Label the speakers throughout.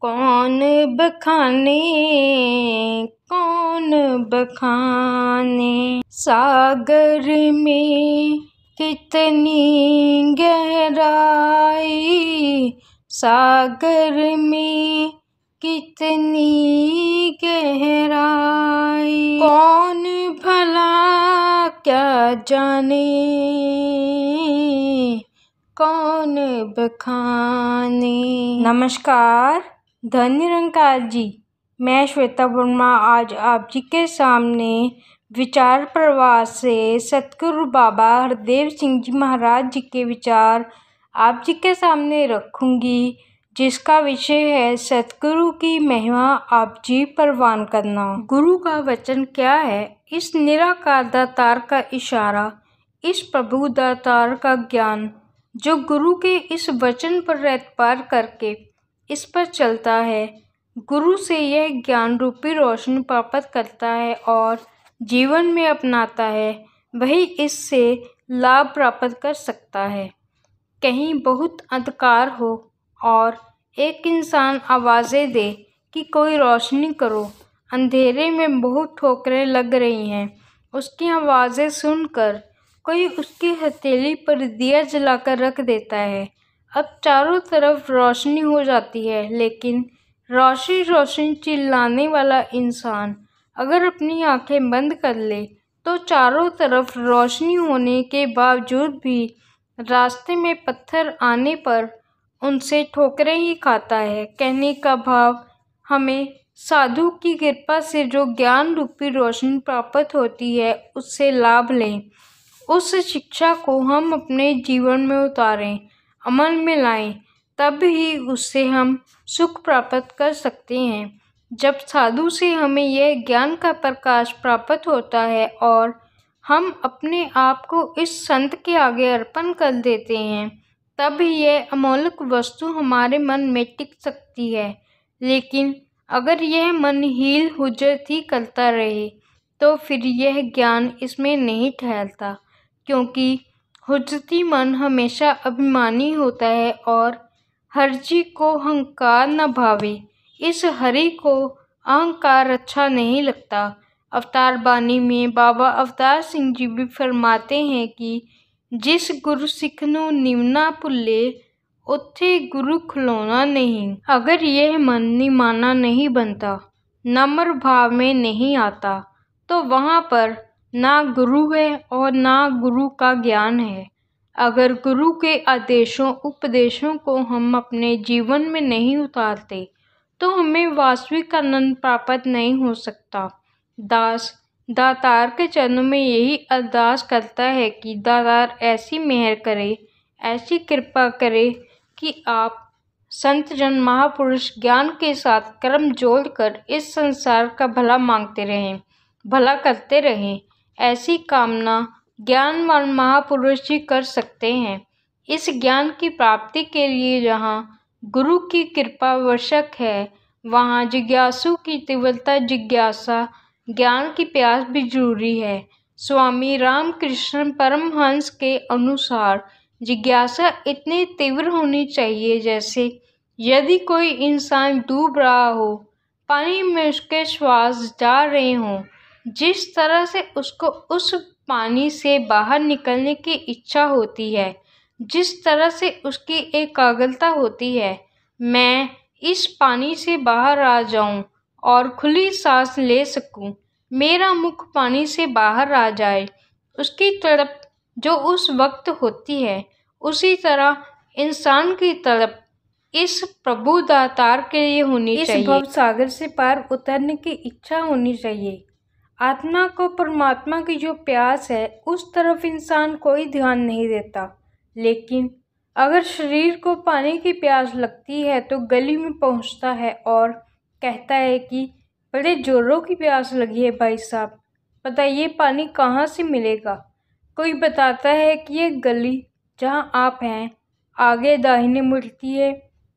Speaker 1: कौन बखाने कौन बखाने, सागर में कितनी गहराई, सागर में कितनी गहराई। कौन भला क्या जाने कौन बखाने। नमस्कार, धन निरंकार जी। मैं श्वेता वर्मा आज आप जी के सामने विचार प्रवास से सतगुरु बाबा हरदेव सिंह जी महाराज जी के विचार आप जी के सामने रखूंगी, जिसका विषय है सतगुरु की महिमा आप जी परवान करना। गुरु का वचन क्या है? इस निराकार दातार का इशारा, इस प्रभु दातार का ज्ञान, जो गुरु के इस वचन पर रहत पार करके इस पर चलता है, गुरु से यह ज्ञान रूपी रोशनी प्राप्त करता है और जीवन में अपनाता है, वही इससे लाभ प्राप्त कर सकता है। कहीं बहुत अंधकार हो और एक इंसान आवाज़ें दे कि कोई रोशनी करो, अंधेरे में बहुत ठोकरें लग रही हैं। उसकी आवाज़ें सुनकर कोई उसकी हथेली पर दिया जलाकर रख देता है। अब चारों तरफ रोशनी हो जाती है, लेकिन रोशनी रोशनी चिल्लाने वाला इंसान अगर अपनी आंखें बंद कर ले तो चारों तरफ रोशनी होने के बावजूद भी रास्ते में पत्थर आने पर उनसे ठोकरें ही खाता है। कहने का भाव, हमें साधु की कृपा से जो ज्ञान रूपी रोशनी प्राप्त होती है उससे लाभ लें, उस शिक्षा को हम अपने जीवन में उतारें, अमल में लाएं, तब ही उससे हम सुख प्राप्त कर सकते हैं। जब साधु से हमें यह ज्ञान का प्रकाश प्राप्त होता है और हम अपने आप को इस संत के आगे अर्पण कर देते हैं, तब यह अमोलक वस्तु हमारे मन में टिक सकती है। लेकिन अगर यह मन हील हुज्जत ही करता रहे तो फिर यह ज्ञान इसमें नहीं ठहरता, क्योंकि हुज्जती मन हमेशा अभिमानी होता है और हरजी को अहंकार न भावे। इस हरि को अहंकार अच्छा नहीं लगता। अवतार बानी में बाबा अवतार सिंह जी भी फरमाते हैं कि जिस गुरु सिख नूं निवना भुल्ले, उत्थे गुरु खलोना नहीं। अगर यह मन निमाना नहीं बनता, नम्र भाव में नहीं आता, तो वहाँ पर ना गुरु है और ना गुरु का ज्ञान है। अगर गुरु के आदेशों उपदेशों को हम अपने जीवन में नहीं उतारते तो हमें वास्तविक आनंद प्राप्त नहीं हो सकता। दास दातार के चरणों में यही अरदास करता है कि दातार ऐसी मेहर करे, ऐसी कृपा करे कि आप संत जन महापुरुष ज्ञान के साथ कर्म जोड़कर इस संसार का भला मांगते रहें, भला करते रहें। ऐसी कामना ज्ञानवान महापुरुष ही कर सकते हैं। इस ज्ञान की प्राप्ति के लिए जहाँ गुरु की कृपा आवश्यक है, वहाँ जिज्ञासु की तीव्रता जिज्ञासा, ज्ञान की प्यास भी जरूरी है। स्वामी रामकृष्ण परमहंस के अनुसार जिज्ञासा इतनी तीव्र होनी चाहिए जैसे यदि कोई इंसान डूब रहा हो, पानी में उसके श्वास जा रहे हों, जिस तरह से उसको उस पानी से बाहर निकलने की इच्छा होती है, जिस तरह से उसकी एकाग्रता होती है, मैं इस पानी से बाहर आ जाऊं और खुली सांस ले सकूं, मेरा मुख पानी से बाहर आ जाए, उसकी तड़प जो उस वक्त होती है, उसी तरह इंसान की तड़प इस प्रभु दातार के लिए होनी चाहिए। इस भव सागर से पार उतरने की इच्छा होनी चाहिए। आत्मा को परमात्मा की जो प्यास है, उस तरफ इंसान कोई ध्यान नहीं देता। लेकिन अगर शरीर को पानी की प्यास लगती है तो गली में पहुंचता है और कहता है कि बड़े जोरों की प्यास लगी है भाई साहब, बताइए पानी कहाँ से मिलेगा। कोई बताता है कि ये गली जहाँ आप हैं आगे दाहिने मुड़ती है,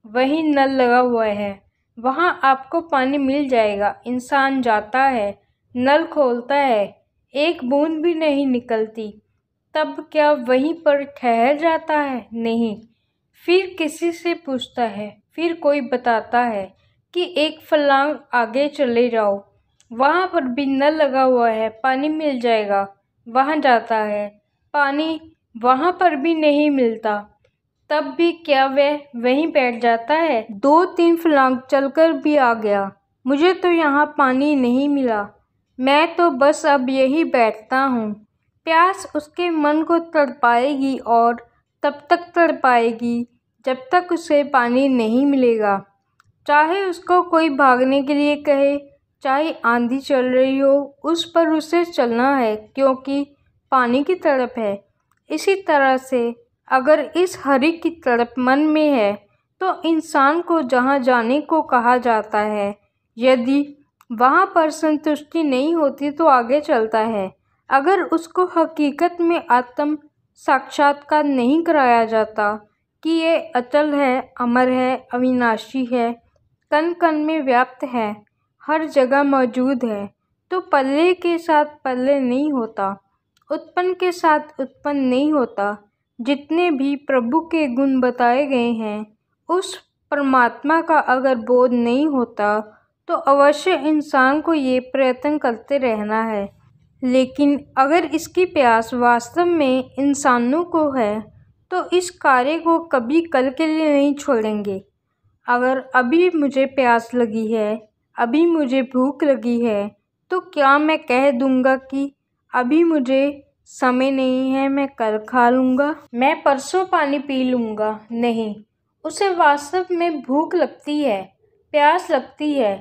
Speaker 1: वहीं नल लगा हुआ है, वहाँ आपको पानी मिल जाएगा। इंसान जाता है, नल खोलता है, एक बूंद भी नहीं निकलती। तब क्या वहीं पर ठहर जाता है? नहीं, फिर किसी से पूछता है, फिर कोई बताता है, कि एक फलांग आगे चले जाओ, वहाँ पर भी नल लगा हुआ है, पानी मिल जाएगा, वहाँ जाता है, पानी वहाँ पर भी नहीं मिलता, तब भी क्या वह वहीं बैठ जाता है? 2-3 फलांग चलकर भी आ गया, मुझे तो यहाँ पानी नहीं मिला, मैं तो बस अब यही बैठता हूँ। प्यास उसके मन को तड़पाएगी और तब तक तड़पाएगी जब तक उसे पानी नहीं मिलेगा। चाहे उसको कोई भागने के लिए कहे, चाहे आंधी चल रही हो, उस पर उसे चलना है क्योंकि पानी की तड़प है। इसी तरह से अगर इस हरि की तड़प मन में है तो इंसान को जहाँ जाने को कहा जाता है, यदि वहाँ पर संतुष्टि नहीं होती तो आगे चलता है। अगर उसको हकीकत में आत्म साक्षात्कार नहीं कराया जाता कि ये अचल है, अमर है, अविनाशी है, कण कण में व्याप्त है, हर जगह मौजूद है, तो पल्ले के साथ पल्ले नहीं होता, उत्पन्न के साथ उत्पन्न नहीं होता। जितने भी प्रभु के गुण बताए गए हैं, उस परमात्मा का अगर बोध नहीं होता तो अवश्य इंसान को ये प्रयत्न करते रहना है। लेकिन अगर इसकी प्यास वास्तव में इंसानों को है तो इस कार्य को कभी कल के लिए नहीं छोड़ेंगे। अगर अभी मुझे प्यास लगी है, अभी मुझे भूख लगी है, तो क्या मैं कह दूंगा कि अभी मुझे समय नहीं है, मैं कल खा लूँगा, मैं परसों पानी पी लूँगा? नहीं, उसे वास्तव में भूख लगती है, प्यास लगती है,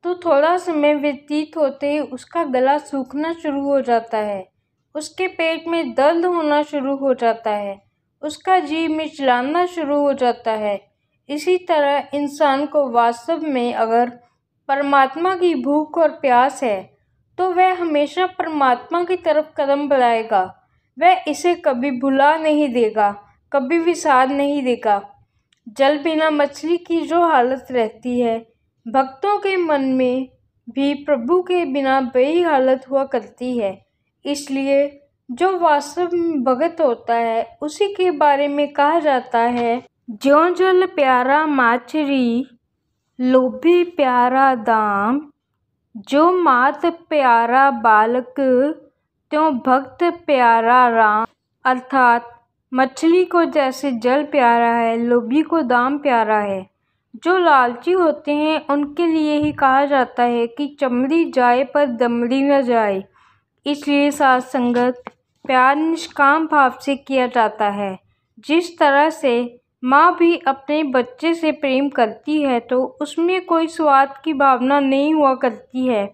Speaker 1: तो थोड़ा समय व्यतीत होते ही उसका गला सूखना शुरू हो जाता है, उसके पेट में दर्द होना शुरू हो जाता है, उसका जी मिचलाना शुरू हो जाता है। इसी तरह इंसान को वास्तव में अगर परमात्मा की भूख और प्यास है तो वह हमेशा परमात्मा की तरफ कदम बढ़ाएगा, वह इसे कभी भुला नहीं देगा, कभी विसार नहीं देगा। जल बिना मछली की जो हालत रहती है, भक्तों के मन में भी प्रभु के बिना वही हालत हुआ करती है। इसलिए जो वास्तव में भगत होता है उसी के बारे में कहा जाता है, ज्यों जल प्यारा माछरी, लोभी प्यारा दाम, जो मात प्यारा बालक, त्यों भक्त प्यारा राम। अर्थात मछली को जैसे जल प्यारा है, लोभी को दाम प्यारा है। जो लालची होते हैं उनके लिए ही कहा जाता है कि चमड़ी जाए पर दमड़ी न जाए। इसलिए साथ संगत प्यार निष्काम भाव से किया जाता है। जिस तरह से माँ भी अपने बच्चे से प्रेम करती है तो उसमें कोई स्वार्थ की भावना नहीं हुआ करती है।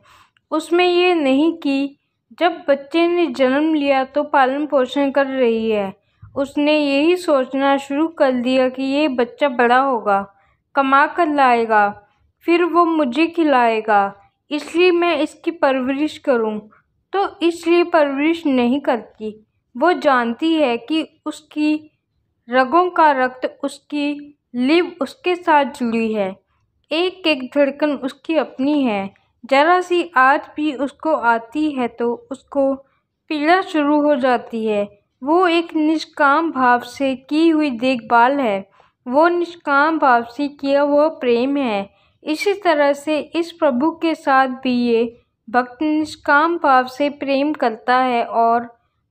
Speaker 1: उसमें ये नहीं कि जब बच्चे ने जन्म लिया तो पालन पोषण कर रही है, उसने यही सोचना शुरू कर दिया कि ये बच्चा बड़ा होगा, कमा कर लाएगा, फिर वो मुझे खिलाएगा, इसलिए मैं इसकी परवरिश करूं। तो इसलिए परवरिश नहीं करती। वो जानती है कि उसकी रगों का रक्त, उसकी लिव उसके साथ जुड़ी है, एक एक धड़कन उसकी अपनी है। जरा सी आज भी उसको आती है तो उसको पीड़ा शुरू हो जाती है। वो एक निष्काम भाव से की हुई देखभाल है, वो निष्काम भाव से किया हुआ प्रेम है। इसी तरह से इस प्रभु के साथ भी ये भक्त निष्काम भाव से प्रेम करता है और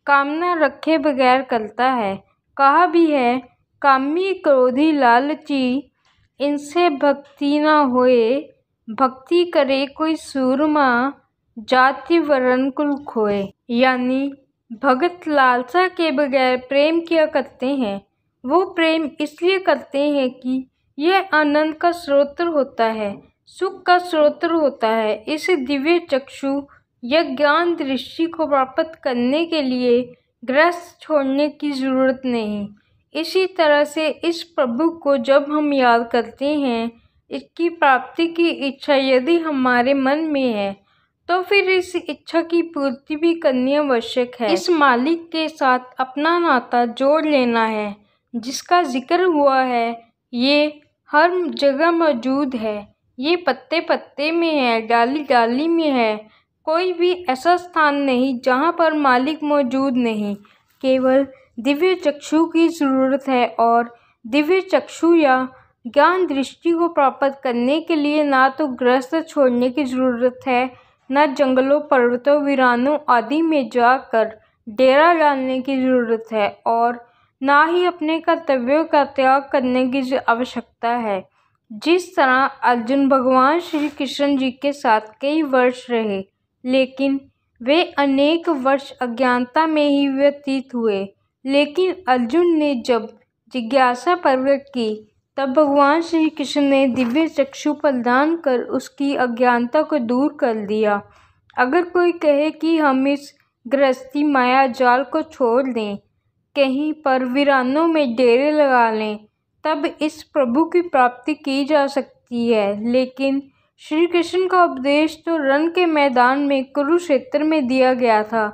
Speaker 1: कामना रखे बगैर करता है। कहा भी है, कामी क्रोधी लालची, इनसे भक्ति ना होए, भक्ति करे कोई सूरमा, जाति वरण कुल खोए। यानी भगत लालसा के बगैर प्रेम किया करते हैं। वो प्रेम इसलिए करते हैं कि यह आनंद का स्रोत होता है, सुख का स्रोत होता है। इस दिव्य चक्षु या ज्ञान दृष्टि को प्राप्त करने के लिए गृहस्थ छोड़ने की जरूरत नहीं। इसी तरह से इस प्रभु को जब हम याद करते हैं, इसकी प्राप्ति की इच्छा यदि हमारे मन में है तो फिर इस इच्छा की पूर्ति भी करनी आवश्यक है। इस मालिक के साथ अपना नाता जोड़ लेना है जिसका जिक्र हुआ है। ये हर जगह मौजूद है, ये पत्ते पत्ते में है, डाली डाली में है। कोई भी ऐसा स्थान नहीं जहाँ पर मालिक मौजूद नहीं। केवल दिव्य चक्षु की ज़रूरत है और दिव्य चक्षु या ज्ञान दृष्टि को प्राप्त करने के लिए ना तो गृहस्थ छोड़ने की जरूरत है, न जंगलों पर्वतों वीरानों आदि में जाकर डेरा डालने की जरूरत है, और ना ही अपने कर्तव्यों का त्याग करने की आवश्यकता है। जिस तरह अर्जुन भगवान श्री कृष्ण जी के साथ कई वर्ष रहे, लेकिन वे अनेक वर्ष अज्ञानता में ही व्यतीत हुए, लेकिन अर्जुन ने जब जिज्ञासा प्रकट की तब भगवान श्री कृष्ण ने दिव्य चक्षु प्रदान कर उसकी अज्ञानता को दूर कर दिया। अगर कोई कहे कि हम इस गृहस्थी माया जाल को छोड़ दें, कहीं पर वीरानों में डेरे लगा लें, तब इस प्रभु की प्राप्ति की जा सकती है। लेकिन श्री कृष्ण का उपदेश तो रण के मैदान में कुरुक्षेत्र में दिया गया था।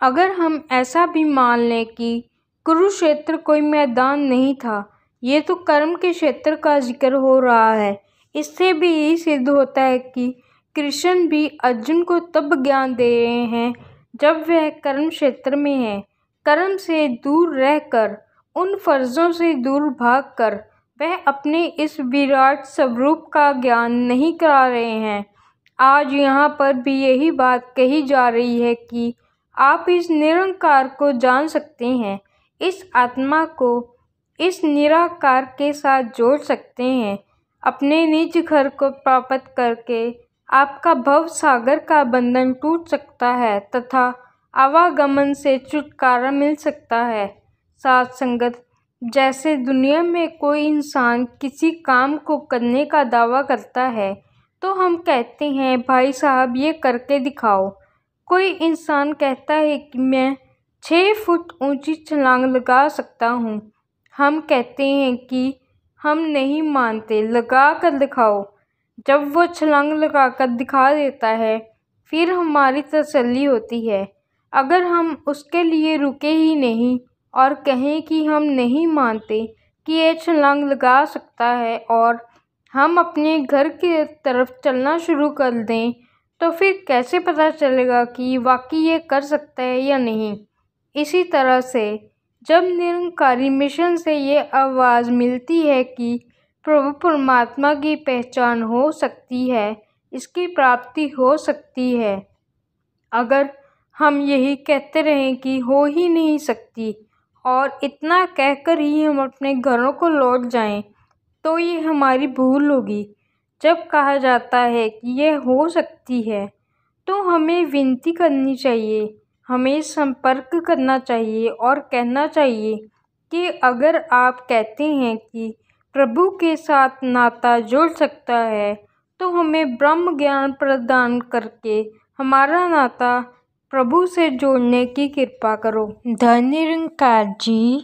Speaker 1: अगर हम ऐसा भी मान लें कि कुरुक्षेत्र कोई मैदान नहीं था, ये तो कर्म के क्षेत्र का जिक्र हो रहा है, इससे भी यही सिद्ध होता है कि कृष्ण भी अर्जुन को तब ज्ञान दे रहे हैं जब वह कर्म क्षेत्र में है। कर्म से दूर रहकर, उन फर्जों से दूर भागकर वह अपने इस विराट स्वरूप का ज्ञान नहीं करा रहे हैं। आज यहाँ पर भी यही बात कही जा रही है कि आप इस निरंकार को जान सकते हैं, इस आत्मा को इस निराकार के साथ जोड़ सकते हैं। अपने निज घर को प्राप्त करके आपका भव सागर का बंधन टूट सकता है तथा आवागमन से छुटकारा मिल सकता है। साथ संगत, जैसे दुनिया में कोई इंसान किसी काम को करने का दावा करता है तो हम कहते हैं भाई साहब ये करके दिखाओ। कोई इंसान कहता है कि मैं 6 फुट ऊंची छलांग लगा सकता हूँ, हम कहते हैं कि हम नहीं मानते, लगा कर दिखाओ। जब वो छलांग लगा कर दिखा देता है फिर हमारी तसल्ली होती है। अगर हम उसके लिए रुके ही नहीं और कहें कि हम नहीं मानते कि ये छलांग लगा सकता है और हम अपने घर की तरफ चलना शुरू कर दें, तो फिर कैसे पता चलेगा कि वाकई ये कर सकता है या नहीं। इसी तरह से जब निरंकारी मिशन से ये आवाज़ मिलती है कि प्रभु परमात्मा की पहचान हो सकती है, इसकी प्राप्ति हो सकती है, अगर हम यही कहते रहें कि हो ही नहीं सकती और इतना कहकर ही हम अपने घरों को लौट जाएं, तो ये हमारी भूल होगी। जब कहा जाता है कि यह हो सकती है तो हमें विनती करनी चाहिए, हमें संपर्क करना चाहिए और कहना चाहिए कि अगर आप कहते हैं कि प्रभु के साथ नाता जुड़ सकता है तो हमें ब्रह्म ज्ञान प्रदान करके हमारा नाता प्रभु से जोड़ने की कृपा करो। धन्य निरंकार जी।